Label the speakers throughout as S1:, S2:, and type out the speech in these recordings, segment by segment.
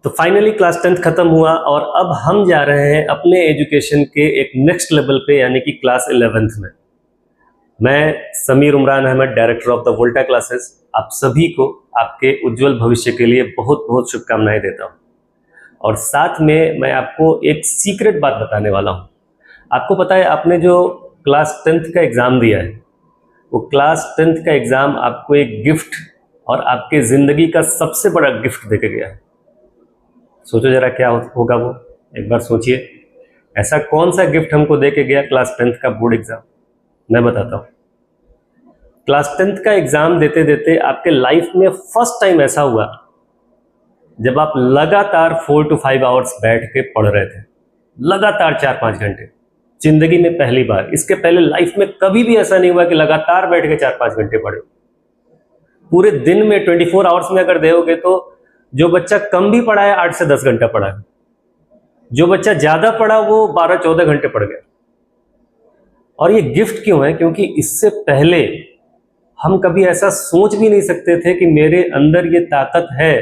S1: तो finally class 10th खत्म हुआ और अब हम जा रहे हैं अपने एजुकेशन के एक नेक्स्ट लेवल पे, यानी कि क्लास 11th में। मैं Sameer Umran Ahmed, director of the Volta classes, आप सभी को आपके उज्जवल भविष्य के लिए बहुत बहुत शुभकामनाएं देता हूं। और साथ में मैं आपको एक सीक्रेट बात बताने वाला हूं। आपको पता है, आपने जो क्लास 10th का एग्ज़ाम दिया है, वो क्लास 10th का एग्ज़ाम आपको एक गिफ्ट और आपके ज़िंदगी का सबसे बड़ा गिफ्ट देके गया है। सोचो जरा क्या होगा वो, एक बार सोचिए। ऐसा कौन सा गिफ्ट हमको देके गया क्लास 10th का बोर्ड एग्ज़ाम? मैं बताता हूँ। क्लास 10th का एग्ज़ाम देते देते आपके लाइफ में फर्स्ट टाइम ऐसा हुआ जब आप लगातार 4 to 5 आवर्स बैठ के पढ़ रहे थे, लगातार 4-5 घंटे। जिंदगी में पहली बार, इसके पहले लाइफ में कभी भी ऐसा नहीं हुआ कि लगातार बैठ के 4-5 घंटे पढ़े। पूरे दिन में 24 आवर्स में अगर देखोगे तो जो बच्चा कम भी पढ़ा है 8 से 10 घंटा पढ़ा है, जो बच्चा ज्यादा पढ़ा वो 12-14 घंटे पढ़ गया। और ये गिफ्ट क्यों है? क्योंकि इससे पहले हम कभी ऐसा सोच भी नहीं सकते थे कि मेरे अंदर ये ताकत है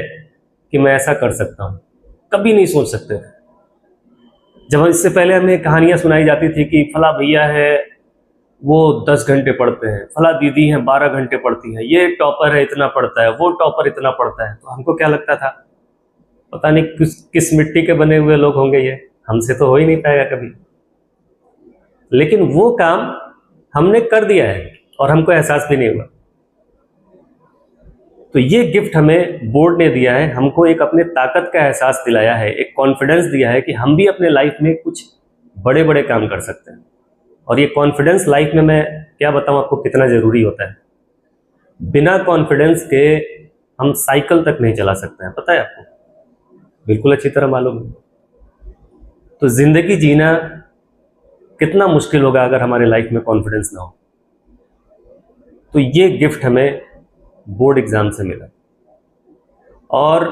S1: कि मैं ऐसा कर सकता हूं। कभी नहीं सोच सकते थे। जब इससे पहले हमें कहानियां सुनाई जाती थी कि फला भैया है वो 10 घंटे पढ़ते हैं, फला दीदी हैं 12 घंटे पढ़ती हैं, ये टॉपर है इतना पढ़ता है, वो टॉपर इतना पढ़ता है, तो हमको क्या लगता था, पता नहीं किस मिट्टी के बने हुए लोग होंगे, ये हमसे तो हो ही नहीं पाएगा कभी। लेकिन वो काम हमने कर दिया है और हमको एहसास भी नहीं हुआ। तो ये गिफ्ट हमें बोर्ड ने दिया है, हमको एक अपने ताकत का एहसास दिलाया है, एक कॉन्फिडेंस दिया है कि हम भी अपने लाइफ में कुछ बड़े बड़े काम कर सकते हैं। और ये कॉन्फिडेंस लाइफ में मैं क्या बताऊं आपको कितना ज़रूरी होता है। बिना कॉन्फिडेंस के हम साइकिल तक नहीं चला सकते हैं, पता है आपको, बिल्कुल अच्छी तरह मालूम है। तो ज़िंदगी जीना कितना मुश्किल होगा अगर हमारे लाइफ में कॉन्फिडेंस ना हो। तो ये गिफ्ट हमें बोर्ड एग्ज़ाम से मिला और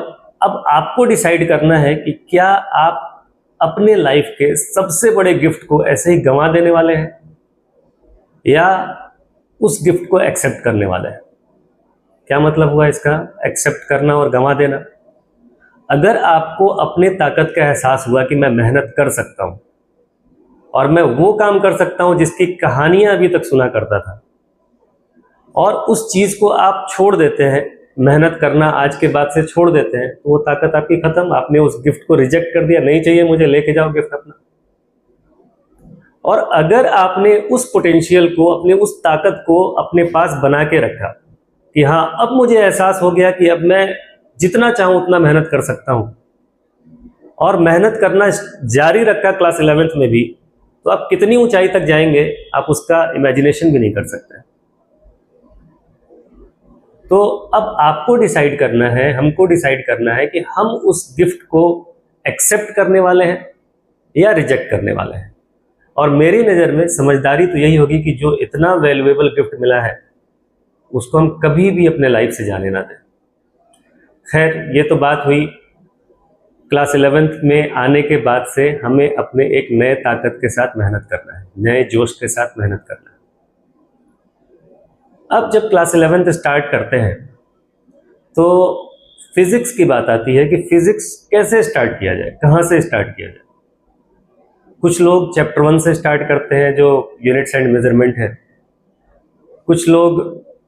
S1: अब आपको डिसाइड करना है कि क्या आप अपने लाइफ के सबसे बड़े गिफ्ट को ऐसे ही गंवा देने वाले हैं या उस गिफ्ट को एक्सेप्ट करने वाले हैं। क्या मतलब हुआ इसका, एक्सेप्ट करना और गंवा देना? अगर आपको अपने ताकत का एहसास हुआ कि मैं मेहनत कर सकता हूं और मैं वो काम कर सकता हूं जिसकी कहानियां अभी तक सुना करता था, और उस चीज को आप छोड़ देते हैं, मेहनत करना आज के बाद से छोड़ देते हैं, तो वो ताकत आपकी खत्म। आपने उस गिफ्ट को रिजेक्ट कर दिया, नहीं चाहिए मुझे, लेके जाओ गिफ्ट अपना। और अगर आपने उस पोटेंशियल को, अपने उस ताकत को अपने पास बना के रखा कि हाँ अब मुझे एहसास हो गया कि अब मैं जितना चाहूं उतना मेहनत कर सकता हूं, और मेहनत करना जारी रखा क्लास 11th में भी, तो आप कितनी ऊंचाई तक जाएंगे आप उसका इमेजिनेशन भी नहीं कर सकते। तो अब आपको डिसाइड करना है, हमको डिसाइड करना है कि हम उस गिफ्ट को एक्सेप्ट करने वाले हैं या रिजेक्ट करने वाले हैं। और मेरी नज़र में समझदारी तो यही होगी कि जो इतना वैल्यूएबल गिफ्ट मिला है उसको हम कभी भी अपने लाइफ से जाने ना दें। खैर, ये तो बात हुई क्लास 11th में आने के बाद से हमें अपने एक नए ताकत के साथ मेहनत करना है, नए जोश के साथ मेहनत करना है। अब जब क्लास 11th स्टार्ट करते हैं तो फिजिक्स की बात आती है कि फिजिक्स कैसे स्टार्ट किया जाए, कहाँ से स्टार्ट किया जाए। कुछ लोग चैप्टर 1 से स्टार्ट करते हैं जो यूनिट्स एंड मेजरमेंट है, कुछ लोग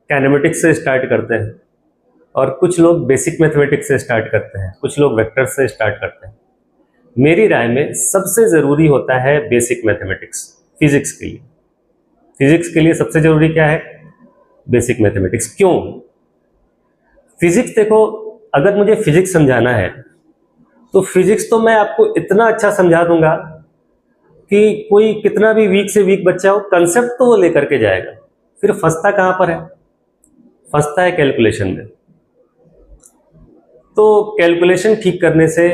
S1: काइनेमेटिक्स से स्टार्ट करते हैं, और कुछ लोग बेसिक मैथमेटिक्स से स्टार्ट करते हैं, कुछ लोग वेक्टर्स से स्टार्ट करते हैं। मेरी राय में सबसे ज़रूरी होता है बेसिक मैथमेटिक्स। फिजिक्स के लिए, फिजिक्स के लिए सबसे ज़रूरी क्या है? Basic mathematics. क्यों? फिजिक्स, देखो, अगर मुझे फिजिक्स समझाना है तो फिजिक्स तो मैं आपको इतना अच्छा समझा दूंगा कि कोई कितना भी वीक से वीक बच्चा हो, कंसेप्ट तो वो लेकर के जाएगा। फिर फंसता कहाँ पर है? फंसता है कैलकुलेशन में। तो कैलकुलेशन ठीक करने से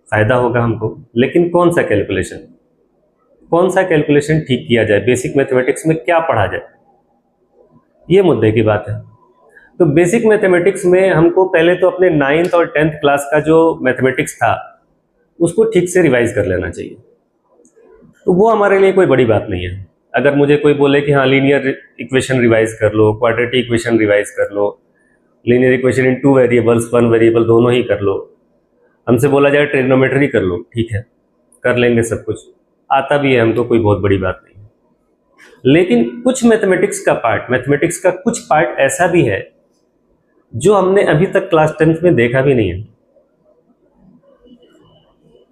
S1: फायदा होगा हमको, लेकिन कौन सा कैलकुलेशन, कौन सा कैलकुलेशन ठीक किया जाए, बेसिक मैथमेटिक्स में क्या पढ़ा जाए, ये मुद्दे की बात है। तो बेसिक मैथमेटिक्स में हमको पहले तो अपने 9th और 10th क्लास का जो मैथमेटिक्स था उसको ठीक से रिवाइज कर लेना चाहिए। तो वो हमारे लिए कोई बड़ी बात नहीं है। अगर मुझे कोई बोले कि हाँ लीनियर इक्वेशन रिवाइज कर लो, क्वाड्रेटिक इक्वेशन रिवाइज कर लो, linear equation in 2 variables 1 variable दोनों ही कर लो, हमसे बोला जाए ट्रिग्नोमेट्री कर लो, ठीक है, कर लेंगे, सब कुछ आता भी है हमको, कोई बहुत बड़ी बात नहीं है। लेकिन कुछ मैथमेटिक्स का कुछ पार्ट ऐसा भी है जो हमने अभी तक क्लास 10th में देखा भी नहीं है।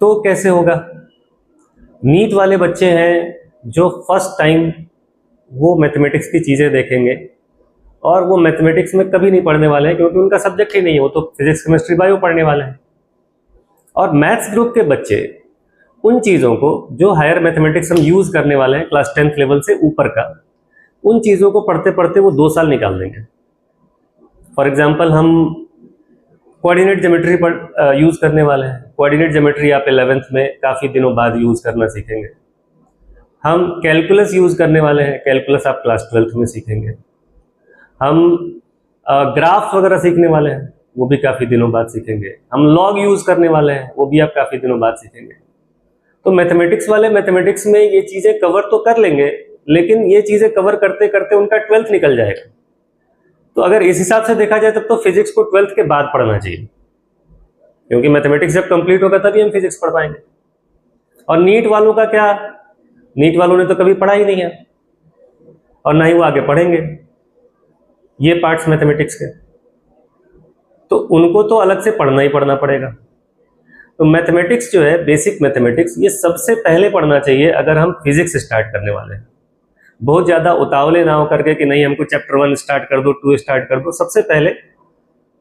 S1: तो कैसे होगा? नीट वाले बच्चे हैं जो फर्स्ट टाइम वो मैथमेटिक्स की चीज़ें देखेंगे और वो मैथमेटिक्स में कभी नहीं पढ़ने वाले हैं क्योंकि उनका सब्जेक्ट ही नहीं है, वो तो फिजिक्स केमिस्ट्री बायो पढ़ने वाले हैं। और मैथ्स ग्रुप के बच्चे उन चीज़ों को जो हायर मैथमेटिक्स हम यूज़ करने वाले हैं क्लास 10th लेवल से ऊपर का, उन चीज़ों को पढ़ते पढ़ते वो 2 साल निकाल देंगे। फॉर एग्जाम्पल हम कोऑर्डिनेट ज्योमेट्री पर यूज़ करने वाले हैं। कोऑर्डिनेट ज्योमेट्री आप 11th में काफ़ी दिनों बाद यूज़ करना सीखेंगे। हम कैलकुलस यूज़ करने वाले हैं, कैलकुलस आप क्लास 12th में सीखेंगे। हम ग्राफ वगैरह सीखने वाले हैं, वो भी काफ़ी दिनों बाद सीखेंगे। हम लॉग यूज़ करने वाले हैं, वो भी आप काफ़ी दिनों बाद सीखेंगे। तो मैथमेटिक्स वाले मैथमेटिक्स में ये चीज़ें कवर तो कर लेंगे, लेकिन ये चीज़ें कवर करते करते उनका 12th निकल जाएगा। तो अगर इस हिसाब से देखा जाए तब तो फिजिक्स को 12th के बाद पढ़ना चाहिए, क्योंकि मैथमेटिक्स जब कंप्लीट होगा तभी हम फिजिक्स पढ़ पाएंगे। और नीट वालों का क्या? नीट वालों ने तो कभी पढ़ा ही नहीं है और ना ही वो आगे पढ़ेंगे ये पार्ट्स मैथमेटिक्स के, तो उनको तो अलग से पढ़ना ही पढ़ना पड़ेगा। तो मैथमेटिक्स जो है, बेसिक मैथमेटिक्स, ये सबसे पहले पढ़ना चाहिए अगर हम फिजिक्स स्टार्ट करने वाले हैं। बहुत ज़्यादा उतावले ना हो करके कि नहीं हमको चैप्टर 1 स्टार्ट कर दो, 2 स्टार्ट कर दो। सबसे पहले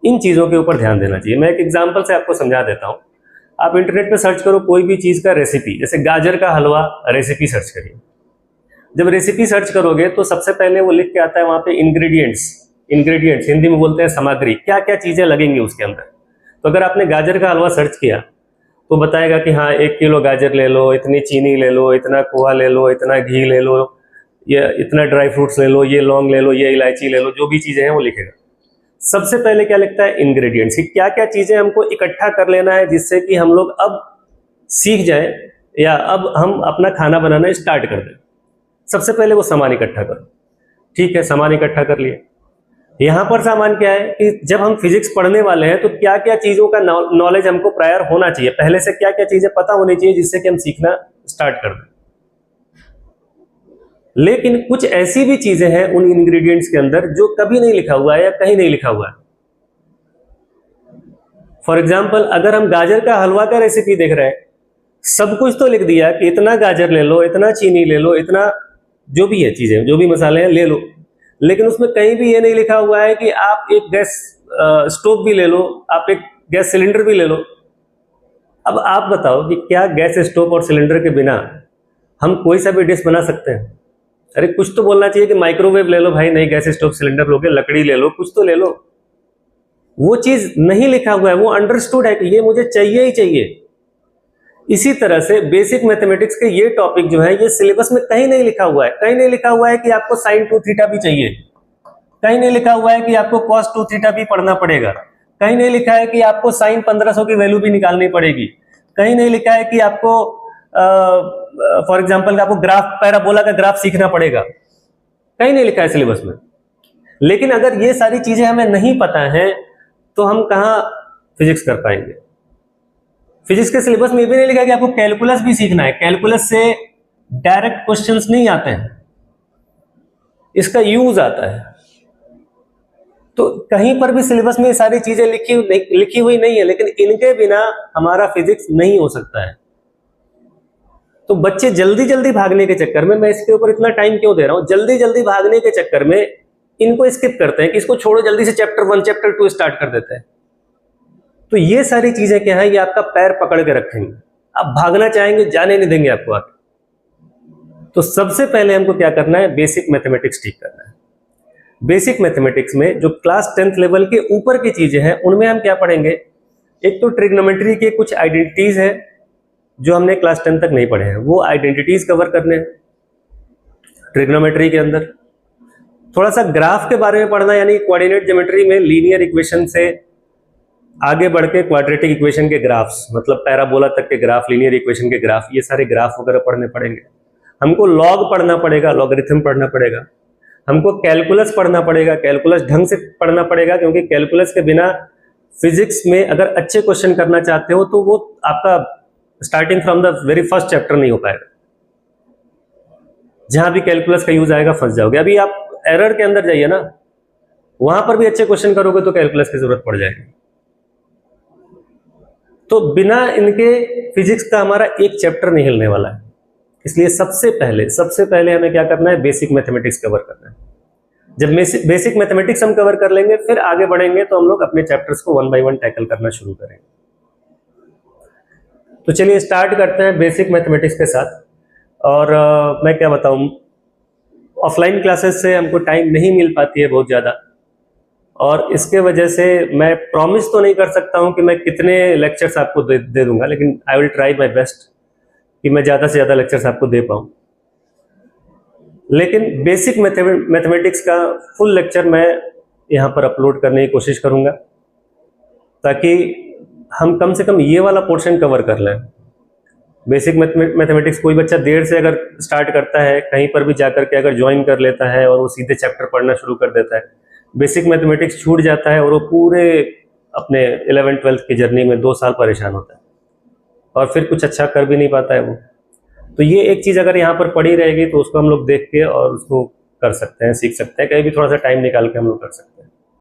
S1: इन चीज़ों के ऊपर ध्यान देना चाहिए। मैं एक एग्जांपल से आपको समझा देता हूँ। आप इंटरनेट पे सर्च करो कोई भी चीज़ का रेसिपी, जैसे गाजर का हलवा रेसिपी सर्च करिए। जब रेसिपी सर्च करोगे तो सबसे पहले वो लिख के आता है वहाँ पे इंग्रेडिएंट्स, हिंदी में बोलते हैं सामग्री, क्या क्या चीज़ें लगेंगी उसके अंदर। तो अगर आपने गाजर का हलवा सर्च किया तो बताएगा कि हाँ 1 किलो गाजर ले लो, इतनी चीनी ले लो, इतना खोआ ले लो, इतना घी ले लो, ये इतना ड्राई फ्रूट्स ले लो, ये लौंग ले लो, ये इलायची ले लो, जो भी चीज़ें हैं वो लिखेगा। सबसे पहले क्या लिखता है? इंग्रेडिएंट्स, कि क्या क्या चीज़ें हमको इकट्ठा कर लेना है जिससे कि हम लोग अब सीख जाए या अब हम अपना खाना बनाना स्टार्ट कर दें। सबसे पहले वो सामान इकट्ठा करो। ठीक है, सामान इकट्ठा कर लिए। यहाँ पर सामान क्या है कि जब हम फिजिक्स पढ़ने वाले हैं तो क्या क्या चीज़ों का नॉलेज हमको प्रायर होना चाहिए, पहले से क्या क्या चीज़ें पता होनी चाहिए जिससे कि हम सीखना स्टार्ट कर दें। लेकिन कुछ ऐसी भी चीजें हैं उन इंग्रेडिएंट्स के अंदर जो कभी नहीं लिखा हुआ है या कहीं नहीं लिखा हुआ है। फॉर एग्जाम्पल, अगर हम गाजर का हलवा का रेसिपी देख रहे हैं, सब कुछ तो लिख दिया कि इतना गाजर ले लो, इतना चीनी ले लो, इतना जो भी है चीजें, जो भी मसाले हैं ले लो, लेकिन उसमें कहीं भी ये नहीं लिखा हुआ है कि आप एक गैस स्टोव भी ले लो, आप एक गैस सिलेंडर भी ले लो। अब आप बताओ कि क्या गैस स्टोव और सिलेंडर के बिना हम कोई सा भी डिश बना सकते हैं? अरे कुछ तो बोलना चाहिए कि माइक्रोवेव ले लो भाई, नहीं गैस स्टोव सिलेंडर लोगे, लकड़ी ले लो, कुछ तो ले लो। वो चीज नहीं लिखा हुआ है, वो अंडरस्टूड है कि ये मुझे चाहिए ही चाहिए। इसी तरह से बेसिक मैथमेटिक्स के ये टॉपिक जो है ये सिलेबस में कहीं नहीं लिखा हुआ है। कहीं नहीं लिखा हुआ है कि आपको साइन 2 थीटा भी चाहिए, कहीं नहीं लिखा हुआ है कि आपको कॉस 2 थीटा भी पढ़ना पड़ेगा, कहीं नहीं लिखा है कि आपको साइन 1500 की वैल्यू भी निकालनी पड़ेगी, कहीं नहीं लिखा है कि आपको फॉर एग्जाम्पल आपको ग्राफ, पैराबोला का ग्राफ सीखना पड़ेगा, कहीं नहीं लिखा है सिलेबस में। लेकिन अगर ये सारी चीजें हमें नहीं पता है तो हम कहाँ फिजिक्स कर पाएंगे? फिजिक्स के सिलेबस में ये भी नहीं लिखा है कि आपको कैलकुलस भी सीखना है। कैलकुलस से डायरेक्ट क्वेश्चंस नहीं आते हैं, इसका यूज आता है। तो कहीं पर भी सिलेबस में ये सारी चीजें लिखी हुई नहीं है, लेकिन इनके बिना हमारा फिजिक्स नहीं हो सकता है। तो बच्चे जल्दी जल्दी भागने के चक्कर में, मैं इसके ऊपर इतना टाइम क्यों दे रहा हूं, जल्दी जल्दी भागने के चक्कर में इनको स्किप करते हैं कि इसको छोड़ो, जल्दी से चैप्टर 1 चैप्टर 2 स्टार्ट कर देते हैं। तो ये सारी चीजें क्या है, ये आपका पैर पकड़ के रखेंगे, आप भागना चाहेंगे जाने नहीं देंगे आपको आगे। तो सबसे पहले हमको क्या करना है, बेसिक मैथमेटिक्स ठीक करना है। बेसिक मैथमेटिक्स में जो क्लास 10th लेवल के ऊपर की चीजें हैं उनमें हम क्या पढ़ेंगे, एक तो ट्रिग्नोमेट्री के कुछ आइडेंटिटीज है जो हमने क्लास 10 तक नहीं पढ़े हैं, वो आइडेंटिटीज कवर करने हैं। ट्रिग्नोमेट्री के अंदर थोड़ा सा ग्राफ के बारे में पढ़ना, यानी कोऑर्डिनेट ज्योमेट्री में लीनियर इक्वेशन से आगे बढ़ के क्वाड्रेटिक इक्वेशन के ग्राफ्स, मतलब पैराबोला तक के ग्राफ, लीनियर इक्वेशन के ग्राफ, ये सारे ग्राफ वगैरह पढ़ने पड़ेंगे। हमको लॉग पढ़ना पड़ेगा, लॉगरिथम पढ़ना पड़ेगा। हमको कैलकुलस पढ़ना पड़ेगा, कैलकुलस ढंग से पढ़ना पड़ेगा, क्योंकि कैलकुलस के बिना फिजिक्स में अगर अच्छे क्वेश्चन करना चाहते हो तो वो आपका starting from the very first chapter नहीं हो पाएगा। जहां भी कैलकुलस का यूज आएगा फंस जाओगे। अभी आप एरर के अंदर जाइए ना, वहां पर भी अच्छे क्वेश्चन करोगे तो कैलकुलस की जरूरत पड़ जाएगी। तो बिना इनके फिजिक्स का हमारा एक चैप्टर नहीं हिलने वाला है। इसलिए सबसे पहले हमें क्या करना है, बेसिक मैथमेटिक्स कवर करना है। जब बेसिक मैथमेटिक्स हम कवर कर लेंगे, फिर आगे बढ़ेंगे तो हम लोग अपने चैप्टर्स को 1 बाय 1 टैकल करना शुरू करेंगे। तो चलिए स्टार्ट करते हैं बेसिक मैथमेटिक्स के साथ। और मैं क्या बताऊं, ऑफलाइन क्लासेस से हमको टाइम नहीं मिल पाती है बहुत ज़्यादा, और इसके वजह से मैं प्रॉमिस तो नहीं कर सकता हूं कि मैं कितने लेक्चर्स आपको दे दूंगा, लेकिन I will try my best कि मैं ज़्यादा से ज़्यादा लेक्चर्स आपको दे पाऊं। लेकिन बेसिक मैथमेटिक्स का फुल लेक्चर मैं यहाँ पर अपलोड करने की कोशिश करूँगा, ताकि हम कम से कम ये वाला पोर्शन कवर कर लें। बेसिक मैथमेटिक्स कोई बच्चा देर से अगर स्टार्ट करता है, कहीं पर भी जाकर के अगर ज्वाइन कर लेता है और वो सीधे चैप्टर पढ़ना शुरू कर देता है, बेसिक मैथमेटिक्स छूट जाता है और वो पूरे अपने 11th-12th की जर्नी में 2 साल परेशान होता है और फिर कुछ अच्छा कर भी नहीं पाता है वो। तो ये एक चीज़ अगर यहाँ पर पड़ी रहेगी तो उसको हम लोग देख के और उसको कर सकते हैं, सीख सकते हैं, कहीं भी थोड़ा सा टाइम निकाल के हम लोग कर सकते हैं।